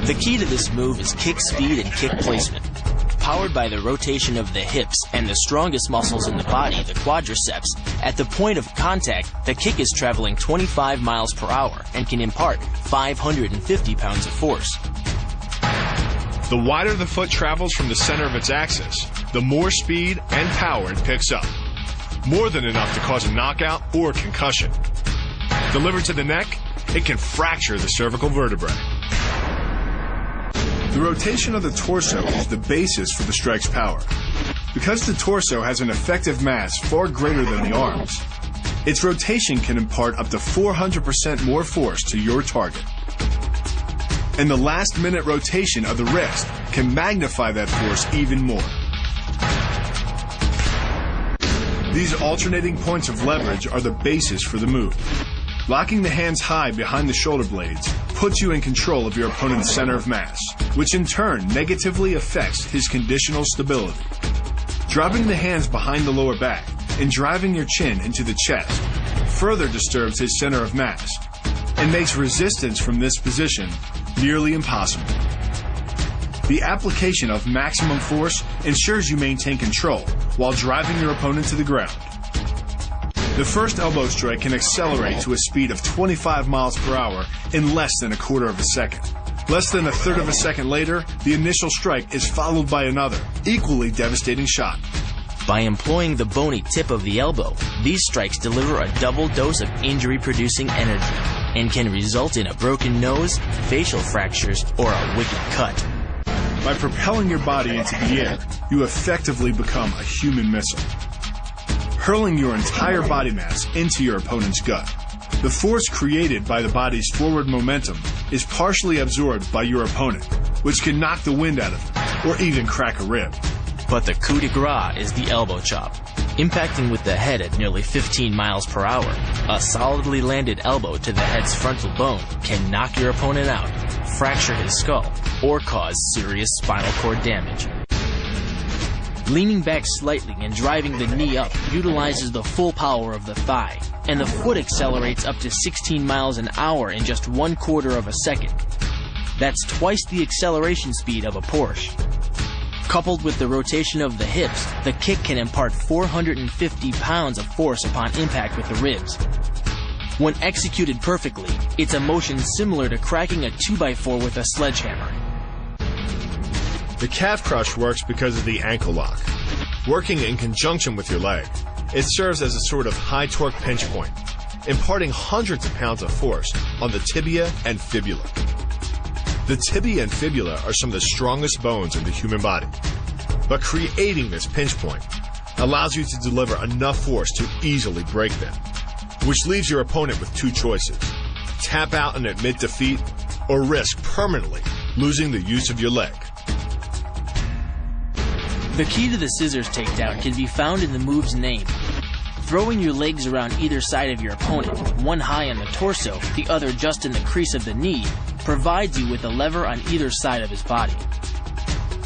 The key to this move is kick speed and kick placement. Powered by the rotation of the hips and the strongest muscles in the body, the quadriceps, at the point of contact, the kick is traveling 25 miles per hour and can impart 550 pounds of force. The wider the foot travels from the center of its axis, the more speed and power it picks up. More than enough to cause a knockout or concussion. Delivered to the neck, it can fracture the cervical vertebrae. The rotation of the torso is the basis for the strike's power. Because the torso has an effective mass far greater than the arms, its rotation can impart up to 400% more force to your target. And the last-minute rotation of the wrist can magnify that force even more. These alternating points of leverage are the basis for the move. Locking the hands high behind the shoulder blades puts you in control of your opponent's center of mass, which in turn negatively affects his conditional stability. Dropping the hands behind the lower back and driving your chin into the chest further disturbs his center of mass and makes resistance from this position nearly impossible. The application of maximum force ensures you maintain control while driving your opponent to the ground. The first elbow strike can accelerate to a speed of 25 miles per hour in less than a quarter of a second. Less than a third of a second later, the initial strike is followed by another, equally devastating shot. By employing the bony tip of the elbow, these strikes deliver a double dose of injury-producing energy and can result in a broken nose, facial fractures, or a wicked cut. By propelling your body into the air, you effectively become a human missile, hurling your entire body mass into your opponent's gut. The force created by the body's forward momentum is partially absorbed by your opponent, which can knock the wind out of him, or even crack a rib. But the coup de grace is the elbow chop. Impacting with the head at nearly 15 miles per hour, a solidly landed elbow to the head's frontal bone can knock your opponent out, fracture his skull, or cause serious spinal cord damage. Leaning back slightly and driving the knee up utilizes the full power of the thigh, and the foot accelerates up to 16 miles an hour in just 1/4 of a second. That's twice the acceleration speed of a Porsche. Coupled with the rotation of the hips, the kick can impart 450 pounds of force upon impact with the ribs. When executed perfectly, it's a motion similar to cracking a 2x4 with a sledgehammer. The calf crush works because of the ankle lock. Working in conjunction with your leg, it serves as a sort of high-torque pinch point, imparting hundreds of pounds of force on the tibia and fibula. The tibia and fibula are some of the strongest bones in the human body, but creating this pinch point allows you to deliver enough force to easily break them, which leaves your opponent with two choices: tap out and admit defeat, or risk permanently losing the use of your leg. The key to the scissors takedown can be found in the move's name. Throwing your legs around either side of your opponent, one high on the torso, the other just in the crease of the knee, provides you with a lever on either side of his body.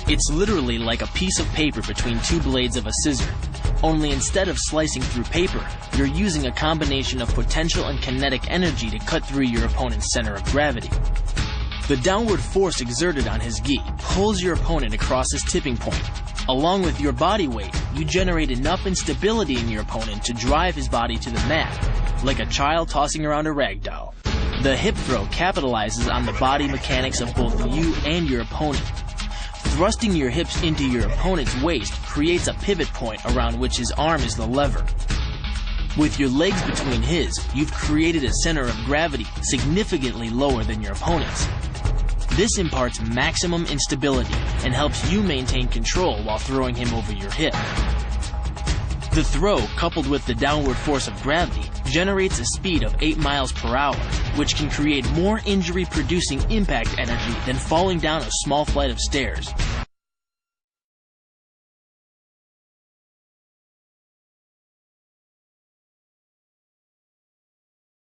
It's literally like a piece of paper between two blades of a scissor, only instead of slicing through paper, you're using a combination of potential and kinetic energy to cut through your opponent's center of gravity. The downward force exerted on his gi pulls your opponent across his tipping point. Along with your body weight, you generate enough instability in your opponent to drive his body to the mat, like a child tossing around a rag doll. The hip throw capitalizes on the body mechanics of both you and your opponent. Thrusting your hips into your opponent's waist creates a pivot point around which his arm is the lever. With your legs between his, you've created a center of gravity significantly lower than your opponent's. This imparts maximum instability and helps you maintain control while throwing him over your hip. The throw, coupled with the downward force of gravity, generates a speed of 8 miles per hour, which can create more injury-producing impact energy than falling down a small flight of stairs.